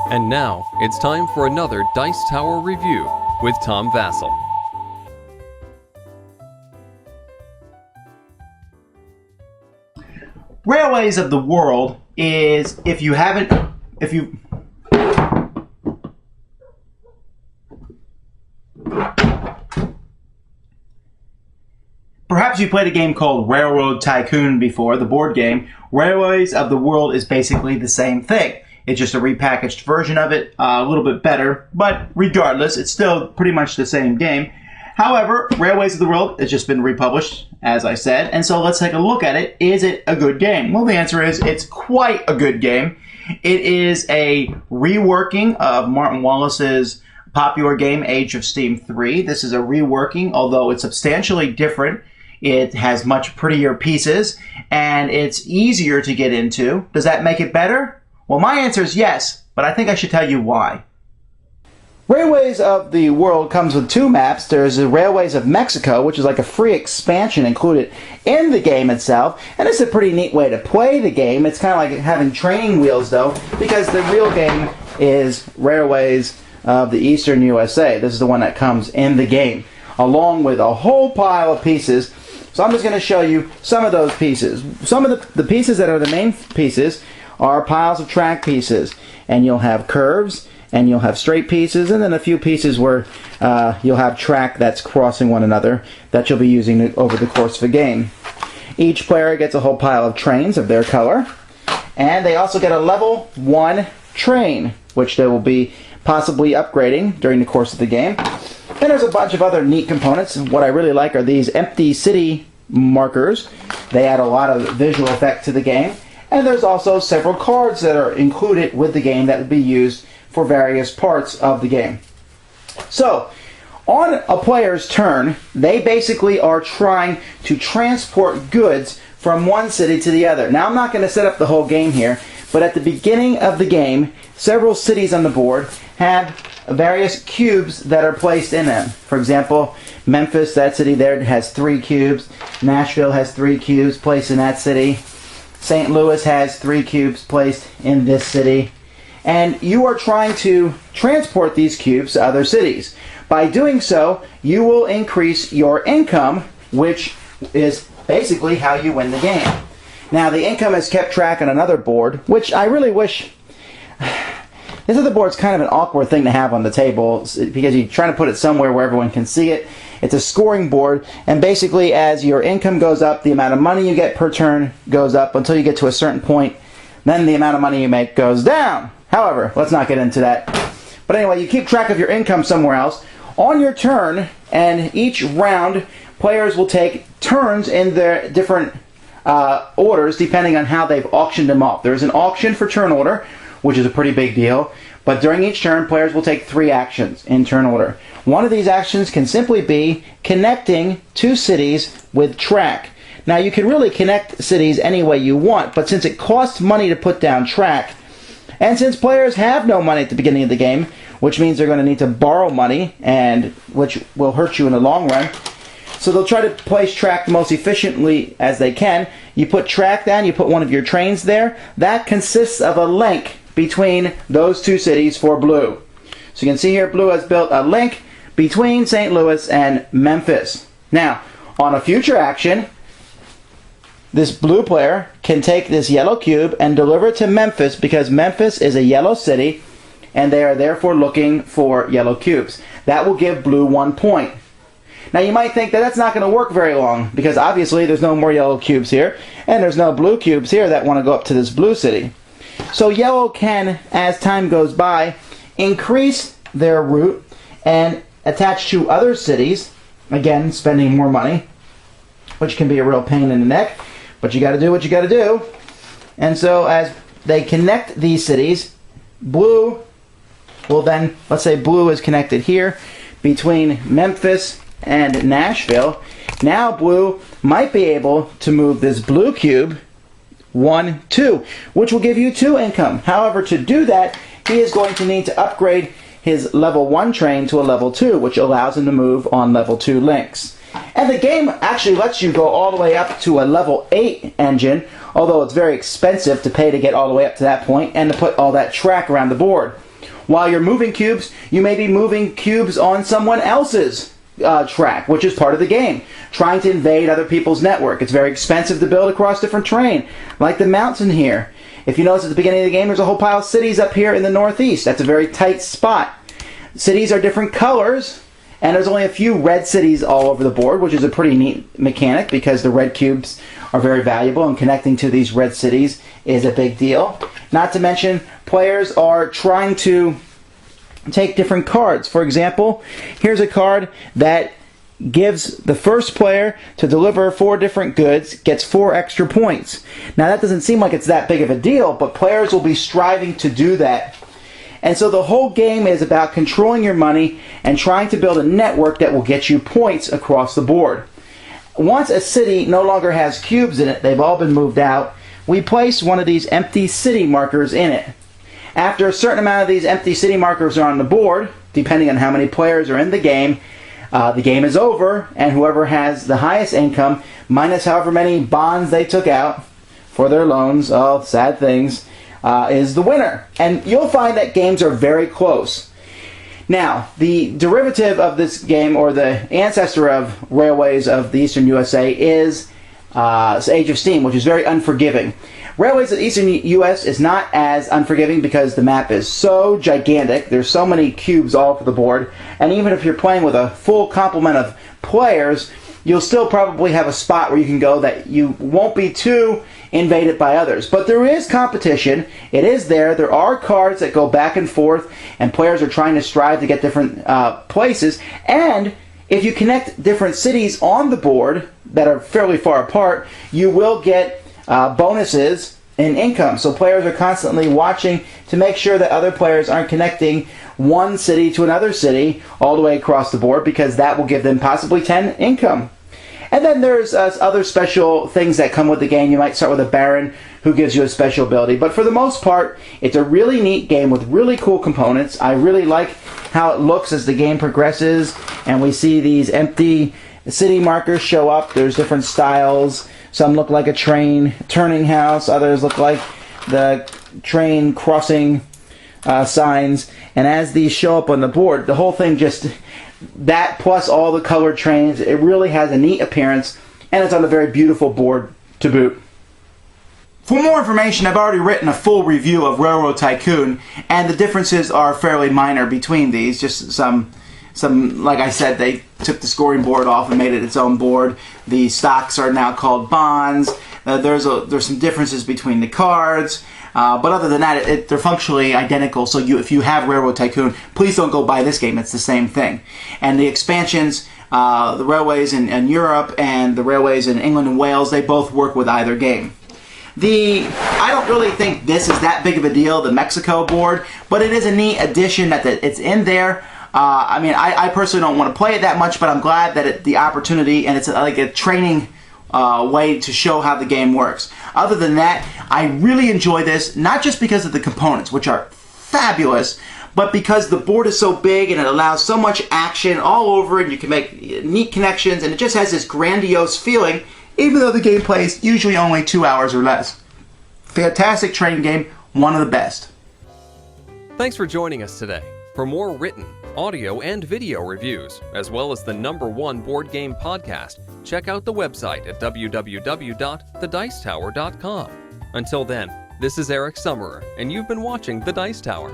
And now, it's time for another Dice Tower review with Tom Vasel. Railways of the World is, perhaps you played a game called Railroad Tycoon before, the board game. Railways of the World is basically the same thing. It's just a repackaged version of it, a little bit better, but regardless, it's still pretty much the same game. However, Railways of the World has just been republished, as I said, and so let's take a look at it. Is it a good game? Well, the answer is it's quite a good game. It is a reworking of Martin Wallace's popular game, Age of Steam 3. This is a reworking, although it's substantially different. It has much prettier pieces, and it's easier to get into. Does that make it better? Well, my answer is yes, but I think I should tell you why. Railways of the World comes with two maps. There's the Railways of Mexico, which is like a free expansion included in the game itself, and it's a pretty neat way to play the game. It's kind of like having training wheels, though, because the real game is Railways of the Eastern USA. This is the one that comes in the game, along with a whole pile of pieces. So I'm just going to show you some of those pieces. Some of the pieces that are the main pieces are piles of track pieces, and you'll have curves, and you'll have straight pieces, and then a few pieces where you'll have track that's crossing one another that you'll be using over the course of a game. Each player gets a whole pile of trains of their color, and they also get a level 1 train, which they will be possibly upgrading during the course of the game. Then there's a bunch of other neat components. What I really like are these empty city markers. They add a lot of visual effect to the game. And there's also several cards that are included with the game that would be used for various parts of the game. So, on a player's turn, they basically are trying to transport goods from one city to the other. Now, I'm not going to set up the whole game here, but at the beginning of the game, several cities on the board have various cubes that are placed in them. For example, Memphis, that city there, has 3 cubes. Nashville has 3 cubes placed in that city. St. Louis has 3 cubes placed in this city. And you are trying to transport these cubes to other cities. By doing so, you will increase your income, which is basically how you win the game. Now, the income is kept track on another board, which I really wish... This other board's kind of an awkward thing to have on the table because you're trying to put it somewhere where everyone can see it. It's a scoring board, and basically as your income goes up, the amount of money you get per turn goes up until you get to a certain point. Then the amount of money you make goes down. However, let's not get into that. But anyway, you keep track of your income somewhere else. On your turn, and each round, players will take turns in their different orders depending on how they've auctioned them off. There's an auction for turn order, which is a pretty big deal. But during each turn, players will take 3 actions in turn order. One of these actions can simply be connecting 2 cities with track. Now, you can really connect cities any way you want, but since it costs money to put down track, and since players have no money at the beginning of the game, which means they're going to need to borrow money, and which will hurt you in the long run, so they'll try to place track the most efficiently as they can. You put track down, you put one of your trains there. That consists of a link between those 2 cities for blue. So you can see here, blue has built a link between St. Louis and Memphis. Now, on a future action, this blue player can take this yellow cube and deliver it to Memphis because Memphis is a yellow city and they are therefore looking for yellow cubes. That will give blue 1 point. Now you might think that that's not going to work very long because obviously there's no more yellow cubes here and there's no blue cubes here that want to go up to this blue city. So yellow can, as time goes by, increase their route and attach to other cities, again spending more money, which can be a real pain in the neck, but you got to do what you got to do. And so as they connect these cities, blue will then, let's say blue is connected here between Memphis and Nashville. Now blue might be able to move this blue cube 1, 2, which will give you 2 income. However, to do that, he is going to need to upgrade his level 1 train to a level 2, which allows him to move on level 2 links. And the game actually lets you go all the way up to a level 8 engine, although it's very expensive to pay to get all the way up to that point and to put all that track around the board. While you're moving cubes, you may be moving cubes on someone else's track, which is part of the game, trying to invade other people's network. It's very expensive to build across different terrain, like the mountain here. If you notice at the beginning of the game, there's a whole pile of cities up here in the northeast. That's a very tight spot. Cities are different colors, and there's only a few red cities all over the board, which is a pretty neat mechanic because the red cubes are very valuable, and connecting to these red cities is a big deal. Not to mention, players are trying to take different cards. For example, here's a card that gives the first player to deliver 4 different goods gets 4 extra points. Now that doesn't seem like it's that big of a deal, but players will be striving to do that. And so the whole game is about controlling your money and trying to build a network that will get you points across the board. Once a city no longer has cubes in it, they've all been moved out, we place one of these empty city markers in it. After a certain amount of these empty city markers are on the board, depending on how many players are in the game is over, and whoever has the highest income, minus however many bonds they took out for their loans, oh, sad things, is the winner. And you'll find that games are very close. Now, the derivative of this game, or the ancestor of Railways of the Eastern USA, is Age of Steam, which is very unforgiving. Railways of the Eastern US is not as unforgiving because the map is so gigantic. There's so many cubes all over the board, and even if you're playing with a full complement of players, you'll still probably have a spot where you can go that you won't be too invaded by others. But there is competition. It is there. There are cards that go back and forth, and players are trying to strive to get different places. And if you connect different cities on the board that are fairly far apart, you will get bonuses in income. So players are constantly watching to make sure that other players aren't connecting one city to another city all the way across the board, because that will give them possibly 10 income. And then there's other special things that come with the game. You might start with a Baron who gives you a special ability. But for the most part, it's a really neat game with really cool components. I really like how it looks as the game progresses, and we see these empty city markers show up. There's different styles. Some look like a train turning house. Others look like the train crossing signs. And as these show up on the board, the whole thing just, that plus all the colored trains, it really has a neat appearance, and it's on a very beautiful board to boot. For more information, I've already written a full review of Railroad Tycoon, and the differences are fairly minor between these. Just some, like I said, they took the scoring board off and made it its own board. The stocks are now called bonds. There's some differences between the cards. But other than that, they're functionally identical. So if you have Railroad Tycoon, please don't go buy this game. It's the same thing. And the expansions, the railways in Europe and the railways in England and Wales, they both work with either game. I don't really think this is that big of a deal, the Mexico board, but it is a neat addition that it's in there. I mean, I personally don't want to play it that much, but I'm glad that the opportunity, and it's like a training way to show how the game works. Other than that, I really enjoy this, not just because of the components, which are fabulous, but because the board is so big and it allows so much action all over, and you can make neat connections, and it just has this grandiose feeling, even though the gameplay is usually only 2 hours or less. Fantastic training game, one of the best. Thanks for joining us today. For more written, audio, and video reviews, as well as the #1 board game podcast, check out the website at www.thedicetower.com. Until then, this is Eric Summerer, and you've been watching The Dice Tower.